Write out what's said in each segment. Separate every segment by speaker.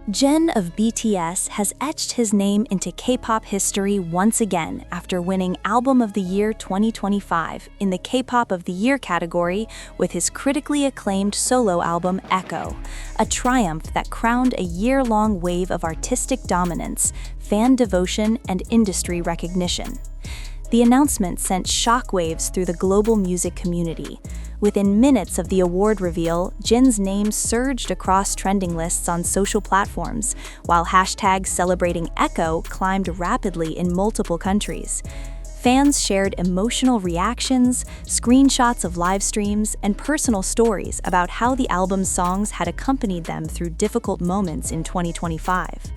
Speaker 1: Jin of BTS has etched his name into K-pop history once again after winning Album of the Year 2025 in the K-pop of the Year category with his critically acclaimed solo album Echo, a triumph that crowned a year-long wave of artistic dominance, fan devotion, and industry recognition. The announcement sent shockwaves through the global music community. Within minutes of the award reveal, Jin's name surged across trending lists on social platforms, while hashtags celebrating Echo climbed rapidly in multiple countries. Fans shared emotional reactions, screenshots of live streams, and personal stories about how the album's songs had accompanied them through difficult moments in 2025.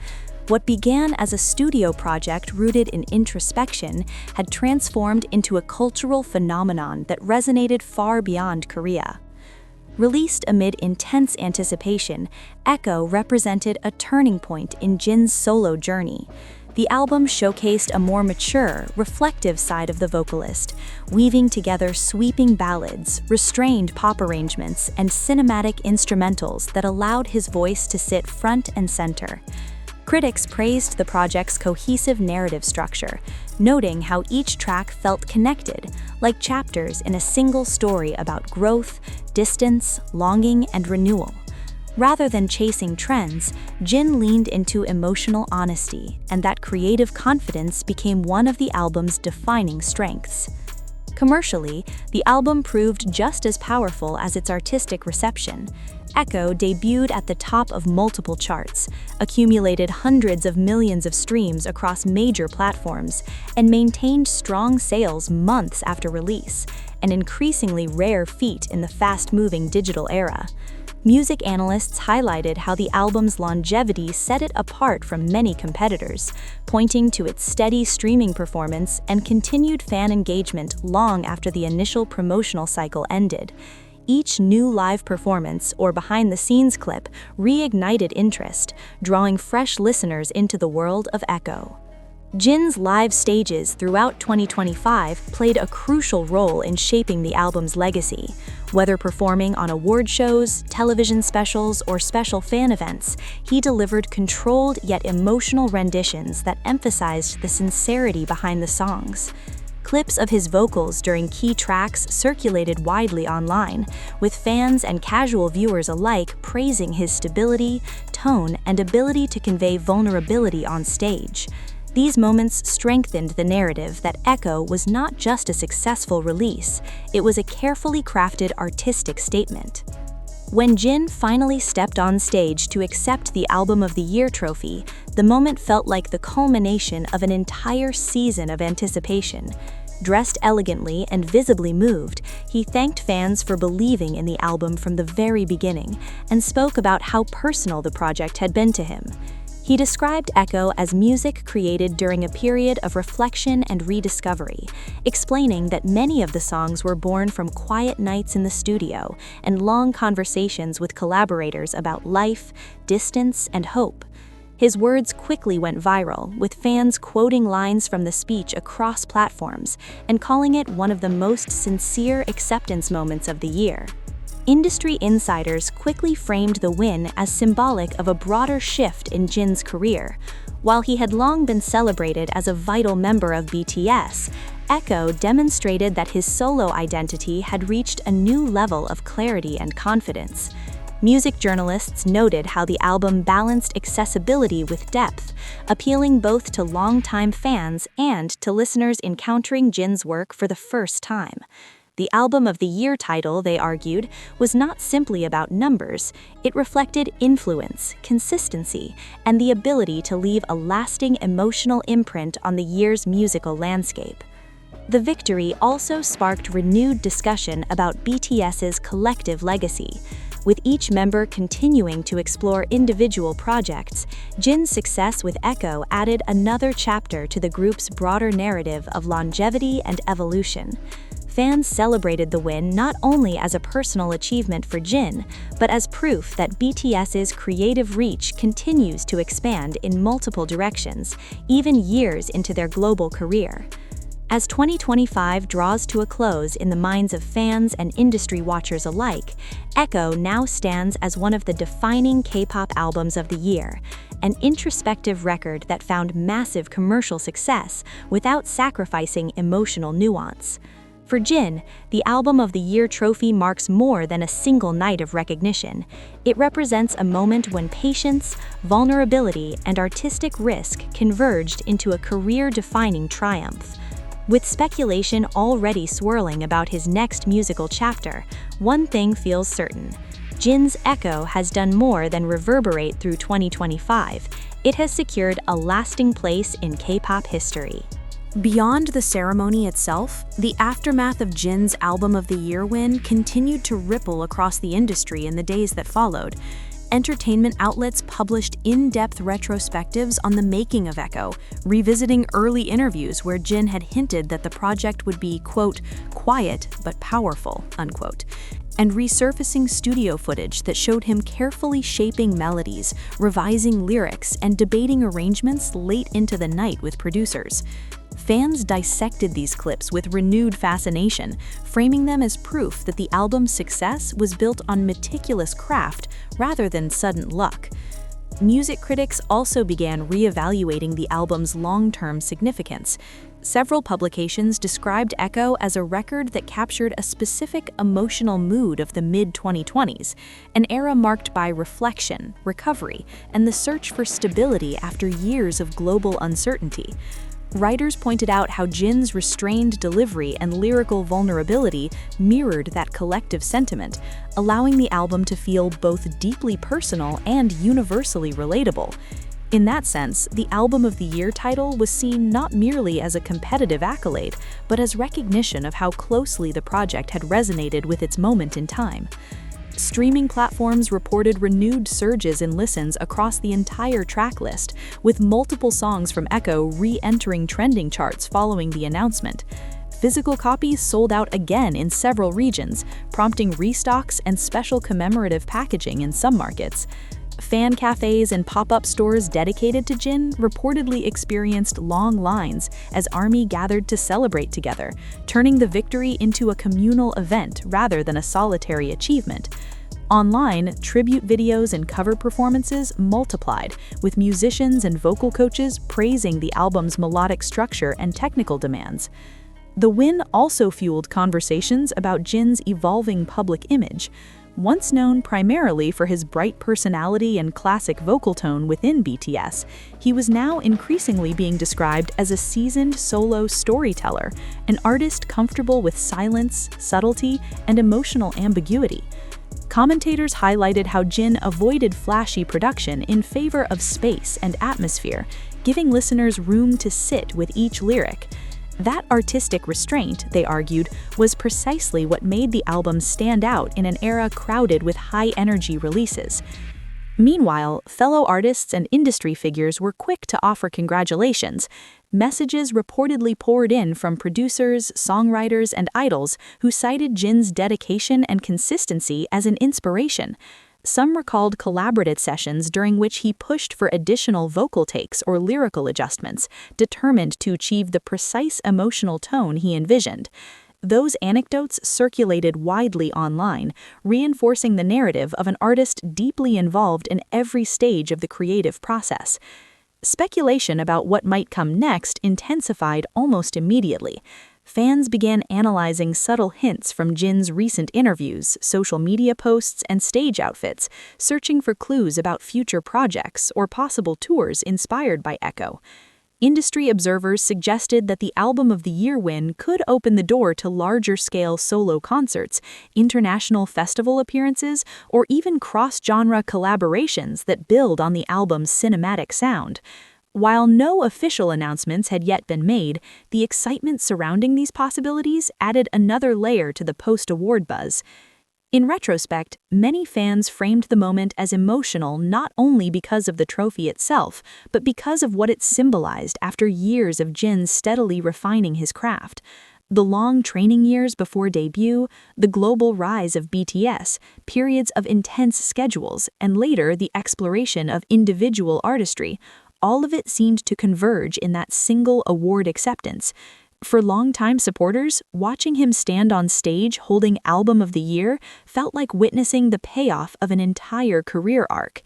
Speaker 1: What began as a studio project rooted in introspection had transformed into a cultural phenomenon that resonated far beyond Korea. Released amid intense anticipation, Echo represented a turning point in Jin's solo journey. The album showcased a more mature, reflective side of the vocalist, weaving together sweeping ballads, restrained pop arrangements, and cinematic instrumentals that allowed his voice to sit front and center. Critics praised the project's cohesive narrative structure, noting how each track felt connected, like chapters in a single story about growth, distance, longing, and renewal. Rather than chasing trends, Jin leaned into emotional honesty, and that creative confidence became one of the album's defining strengths. Commercially, the album proved just as powerful as its artistic reception. Echo debuted at the top of multiple charts, accumulated hundreds of millions of streams across major platforms, and maintained strong sales months after release, an increasingly rare feat in the fast-moving digital era. Music analysts highlighted how the album's longevity set it apart from many competitors, pointing to its steady streaming performance and continued fan engagement long after the initial promotional cycle ended. Each new live performance or behind-the-scenes clip reignited interest, drawing fresh listeners into the world of Echo. Jin's live stages throughout 2025 played a crucial role in shaping the album's legacy. Whether performing on award shows, television specials, or special fan events, he delivered controlled yet emotional renditions that emphasized the sincerity behind the songs. Clips of his vocals during key tracks circulated widely online, with fans and casual viewers alike praising his stability, tone, and ability to convey vulnerability on stage. These moments strengthened the narrative that Echo was not just a successful release, it was a carefully crafted artistic statement. When Jin finally stepped on stage to accept the Album of the Year trophy, the moment felt like the culmination of an entire season of anticipation. Dressed elegantly and visibly moved, he thanked fans for believing in the album from the very beginning and spoke about how personal the project had been to him. He described Echo as music created during a period of reflection and rediscovery, explaining that many of the songs were born from quiet nights in the studio and long conversations with collaborators about life, distance, and hope. His words quickly went viral, with fans quoting lines from the speech across platforms and calling it one of the most sincere acceptance moments of the year. Industry insiders quickly framed the win as symbolic of a broader shift in Jin's career. While he had long been celebrated as a vital member of BTS, Echo demonstrated that his solo identity had reached a new level of clarity and confidence. Music journalists noted how the album balanced accessibility with depth, appealing both to longtime fans and to listeners encountering Jin's work for the first time. The Album of the Year title, they argued, was not simply about numbers. It reflected influence, consistency, and the ability to leave a lasting emotional imprint on the year's musical landscape. The victory also sparked renewed discussion about BTS's collective legacy. With each member continuing to explore individual projects, Jin's success with Echo added another chapter to the group's broader narrative of longevity and evolution. Fans celebrated the win not only as a personal achievement for Jin, but as proof that BTS's creative reach continues to expand in multiple directions, even years into their global career. As 2025 draws to a close in the minds of fans and industry watchers alike, Echo now stands as one of the defining K-pop albums of the year, an introspective record that found massive commercial success without sacrificing emotional nuance. For Jin, the Album of the Year trophy marks more than a single night of recognition. It represents a moment when patience, vulnerability, and artistic risk converged into a career-defining triumph. With speculation already swirling about his next musical chapter, one thing feels certain. Jin's Echo has done more than reverberate through 2025. It has secured a lasting place in K-pop history. Beyond the ceremony itself, the aftermath of Jin's Album of the Year win continued to ripple across the industry in the days that followed. Entertainment outlets published in-depth retrospectives on the making of Echo, revisiting early interviews where Jin had hinted that the project would be, quote, quiet but powerful, unquote, and resurfacing studio footage that showed him carefully shaping melodies, revising lyrics, and debating arrangements late into the night with producers. Fans dissected these clips with renewed fascination, framing them as proof that the album's success was built on meticulous craft rather than sudden luck. Music critics also began re-evaluating the album's long-term significance. Several publications described Echo as a record that captured a specific emotional mood of the mid-2020s, an era marked by reflection, recovery, and the search for stability after years of global uncertainty. Writers pointed out how Jin's restrained delivery and lyrical vulnerability mirrored that collective sentiment, allowing the album to feel both deeply personal and universally relatable. In that sense, the Album of the Year title was seen not merely as a competitive accolade, but as recognition of how closely the project had resonated with its moment in time. Streaming platforms reported renewed surges in listens across the entire track list, with multiple songs from Echo re-entering trending charts following the announcement. Physical copies sold out again in several regions, prompting restocks and special commemorative packaging in some markets. Fan cafes and pop-up stores dedicated to Jin reportedly experienced long lines as ARMY gathered to celebrate together, turning the victory into a communal event rather than a solitary achievement. Online, tribute videos and cover performances multiplied, with musicians and vocal coaches praising the album's melodic structure and technical demands. The win also fueled conversations about Jin's evolving public image. Once known primarily for his bright personality and classic vocal tone within BTS, he was now increasingly being described as a seasoned solo storyteller, an artist comfortable with silence, subtlety, and emotional ambiguity. Commentators highlighted how Jin avoided flashy production in favor of space and atmosphere, giving listeners room to sit with each lyric. That artistic restraint, they argued, was precisely what made the album stand out in an era crowded with high-energy releases. Meanwhile, fellow artists and industry figures were quick to offer congratulations. Messages reportedly poured in from producers, songwriters, and idols who cited Jin's dedication and consistency as an inspiration. Some recalled collaborative sessions during which he pushed for additional vocal takes or lyrical adjustments, determined to achieve the precise emotional tone he envisioned. Those anecdotes circulated widely online, reinforcing the narrative of an artist deeply involved in every stage of the creative process. Speculation about what might come next intensified almost immediately. Fans began analyzing subtle hints from Jin's recent interviews, social media posts, and stage outfits, searching for clues about future projects or possible tours inspired by Echo. Industry observers suggested that the Album of the Year win could open the door to larger-scale solo concerts, international festival appearances, or even cross-genre collaborations that build on the album's cinematic sound. While no official announcements had yet been made, the excitement surrounding these possibilities added another layer to the post-award buzz. In retrospect, many fans framed the moment as emotional not only because of the trophy itself, but because of what it symbolized after years of Jin steadily refining his craft. The long training years before debut, the global rise of BTS, periods of intense schedules, and later the exploration of individual artistry, all of it seemed to converge in that single award acceptance. For longtime supporters, watching him stand on stage holding Album of the Year felt like witnessing the payoff of an entire career arc.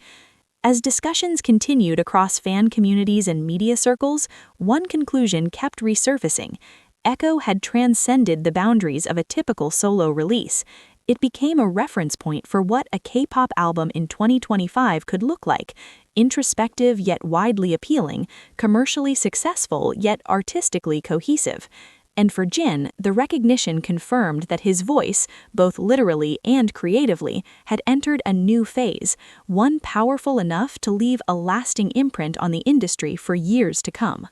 Speaker 1: As discussions continued across fan communities and media circles, one conclusion kept resurfacing. Echo had transcended the boundaries of a typical solo release. It became a reference point for what a K-pop album in 2025 could look like: introspective yet widely appealing, commercially successful yet artistically cohesive. And for Jin, the recognition confirmed that his voice, both literally and creatively, had entered a new phase, one powerful enough to leave a lasting imprint on the industry for years to come.